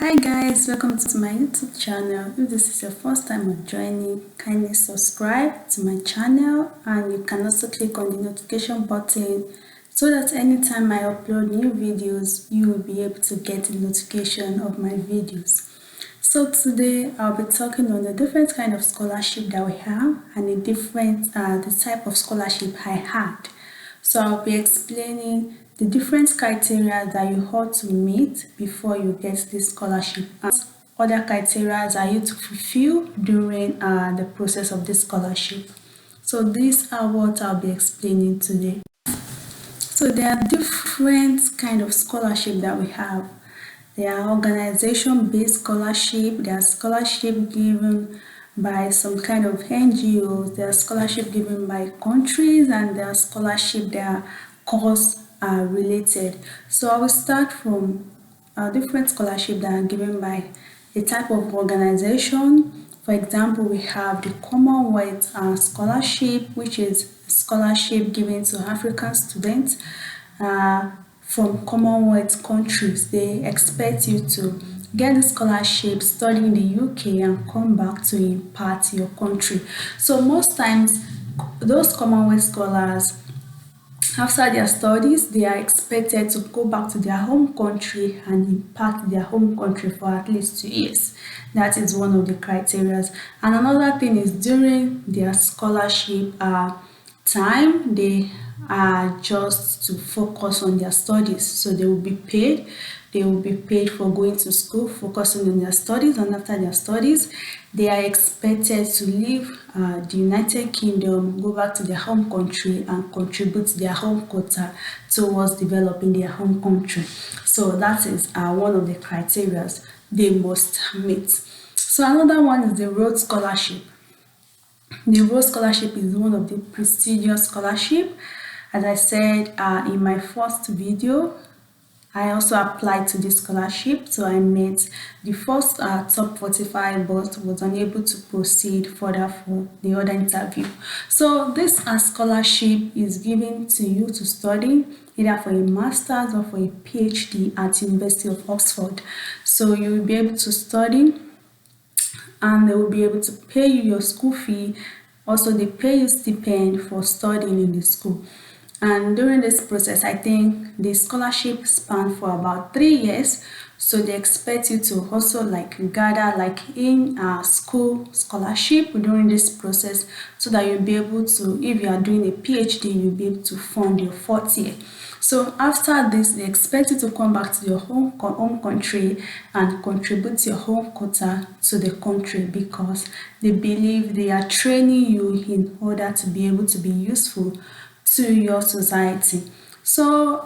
Hi guys, welcome to my YouTube channel. If this is your first time of joining, kindly subscribe to my channel, and you can also click on the notification button so that anytime I upload new videos, you will be able to get a notification of my videos. So today I'll be talking on the different kind of scholarship that we have and the type of scholarship I had. So I'll be explaining the different criteria that you ought to meet before you get this scholarship, and other criteria are you to fulfill during the process of this scholarship. So these are what I'll be explaining today. So there are different kind of scholarship that we have. There are organization-based scholarship, there are scholarship given by some kind of NGOs, there are scholarship given by countries, and there are scholarship that are course related. So I will start from different scholarship that are given by a type of organization. For example, we have the Commonwealth Scholarship, which is a scholarship given to African students from Commonwealth countries. They expect you to get a scholarship, study in the UK, and come back to impart your country. So most times, those Commonwealth scholars, after their studies, they are expected to go back to their home country and impart their home country for at least 2 years. That is one of the criteria. And another thing is during their scholarship time, they are just to focus on their studies. So they will be paid. They will be paid for going to school, focusing on their studies, and after their studies, they are expected to leave the United Kingdom, go back to their home country, and contribute their home quota towards developing their home country. So that is one of the criteria they must meet. So another one is the Rhodes Scholarship. The Rhodes Scholarship is one of the prestigious scholarship. As I said in my first video, I also applied to this scholarship, so I met the first top 45, but was unable to proceed further for the other interview. So this scholarship is given to you to study either for a master's or for a PhD at University of Oxford. So you will be able to study, and they will be able to pay you your school fee. Also, they pay you stipend for studying in the school. And during this process, I think the scholarship span for about 3 years. So they expect you to also gather in a school scholarship during this process, so that you'll be able to, if you are doing a PhD, you'll be able to fund your 4th year. So after this, they expect you to come back to your home country and contribute your home quota to the country, because they believe they are training you in order to be able to be useful to your society. So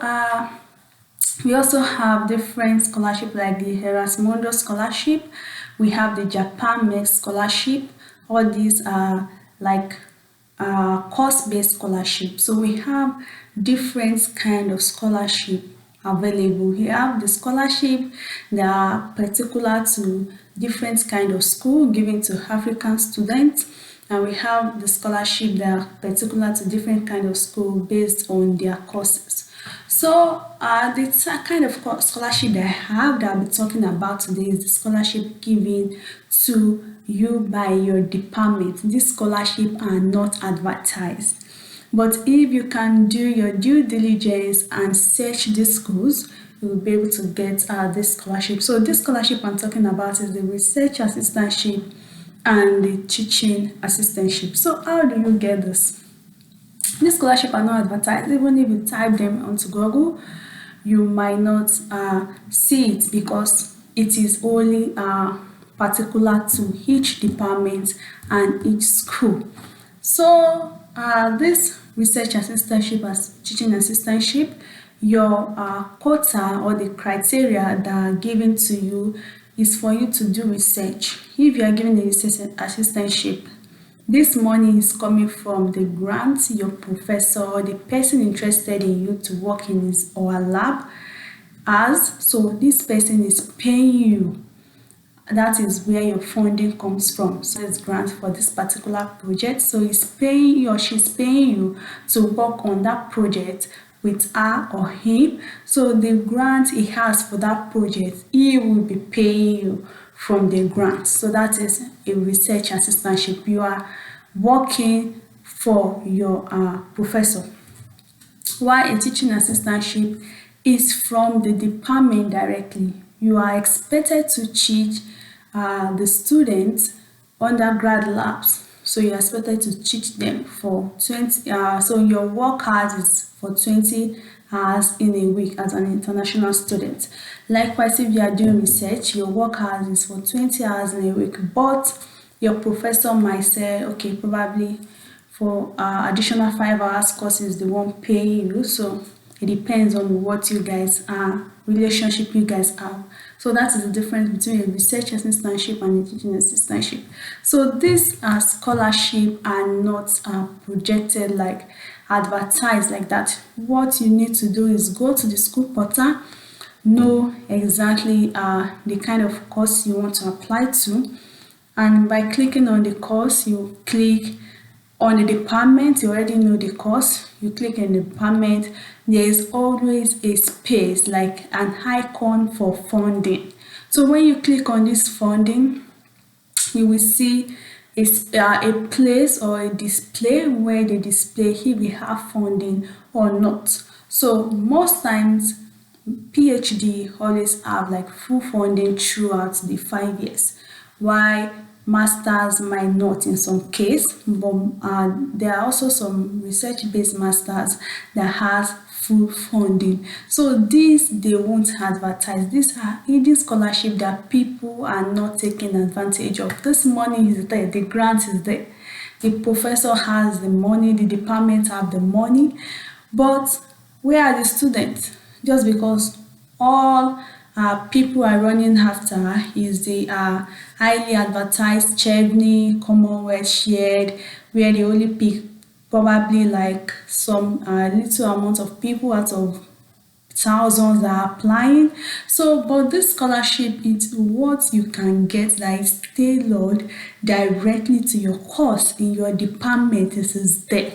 we also have different scholarship like the Erasmus Scholarship. We have the Japan Med Scholarship. All these are course-based scholarship. So we have different kind of scholarship available. We have the scholarship that are particular to different kind of school given to African students, and we have the scholarship that are particular to different kind of school based on their courses. So the kind of scholarship that I have that I'll be talking about today is the scholarship given to you by your department. These scholarships are not advertised, but if you can do your due diligence and search these schools, you will be able to get this scholarship. So this scholarship I'm talking about is the research assistantship and the teaching assistantship. So how do you get this? These scholarships are not advertised. Even if you type them onto Google, you might not see it, because it is only particular to each department and each school. So this research assistantship and teaching assistantship, your quota or the criteria that are given to you is for you to do research. If you are given a research assistantship, this money is coming from the grant your professor or the person interested in you to work in his or her lab has. So this person is paying you. That is where your funding comes from. So it's grant for this particular project. So he's paying you or she's paying you to work on that project with her or him. So the grant he has for that project, he will be paying you from the grant. So that is a research assistantship. You are working for your professor. While a teaching assistantship is from the department directly. You are expected to teach the students undergrad labs. So you are expected to teach them for 20 hours. So your work hours is for 20 hours in a week as an international student. Likewise, if you are doing research, your work hours is for 20 hours in a week. But your professor might say, okay, probably for additional 5 hours courses, they won't pay you. So it depends on what you guys relationship you guys have. So that is the difference between a research assistantship and a teaching assistantship. So these scholarship are not projected, like advertised like that. What you need to do is go to the school portal, know exactly the kind of course you want to apply to, and by clicking on the course, you click on the department. You already know the course. You click in the department. There is always a space, like an icon for funding. So when you click on this funding, you will see a place or a display where they display if we have funding or not. So most times PhD always have like full funding throughout the 5 years, while masters might not in some case, but there are also some research-based masters that has full funding. So these they won't advertise. These are hidden scholarship that people are not taking advantage of. This money is there, the grant is there, the professor has the money, the department have the money, but where are the students? Just because all people are running after is the highly advertised Chevney, Commonwealth shared, where they only pick probably like some little amount of people out of thousands that are applying. So, but this scholarship is what you can get that is tailored directly to your course in your department. This is there.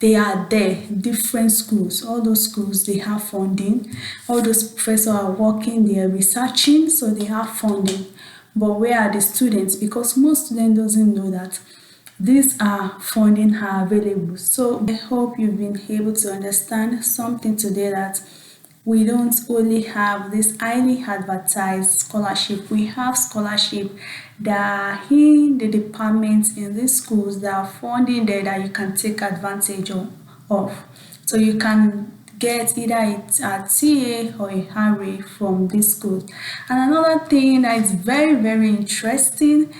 They are there, different schools. All those schools, they have funding. All those professors are working, they are researching, so they have funding. But where are the students? Because most students doesn't know that these funding are available. So I hope you've been able to understand something today, that we don't only have this highly advertised scholarship. We have scholarship that are in the departments in these schools that are funding there that you can take advantage of. So you can get either a TA or a Harry from these schools. And another thing that is very, very interesting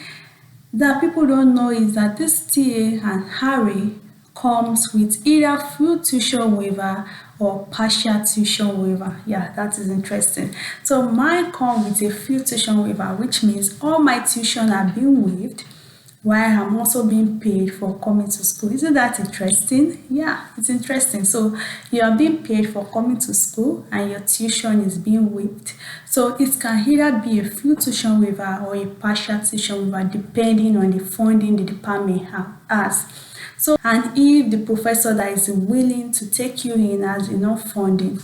that people don't know is that this TA and Harry comes with either full tuition waiver or partial tuition waiver. Yeah, that is interesting. So mine come with a full tuition waiver, which means all my tuition are being waived while I'm also being paid for coming to school. Isn't that interesting? Yeah, it's interesting. So you are being paid for coming to school and your tuition is being waived. So it can either be a full tuition waiver or a partial tuition waiver depending on the funding the department has. So, and if the professor that is willing to take you in has enough funding,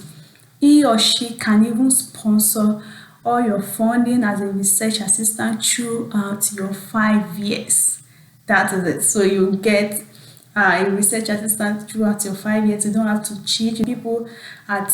he or she can even sponsor all your funding as a research assistant throughout your 5 years. That is it. So you get a research assistant throughout your 5 years. You don't have to cheat. People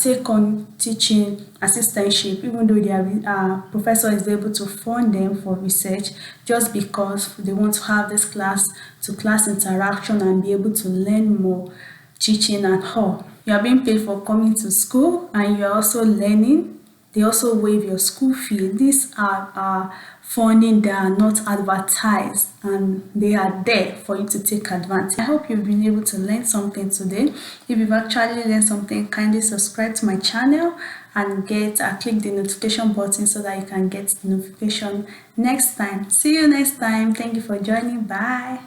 take on teaching assistantship even though their professor is able to fund them for research, just because they want to have this class to class interaction and be able to learn more teaching and all. You are being paid for coming to school and you are also learning. They also waive your school fee. These are funding that are not advertised and they are there for you to take advantage. I hope you've been able to learn something today. If you've actually learned something, kindly subscribe to my channel and click the notification button so that you can get the notification next time. See you next time. Thank you for joining. Bye.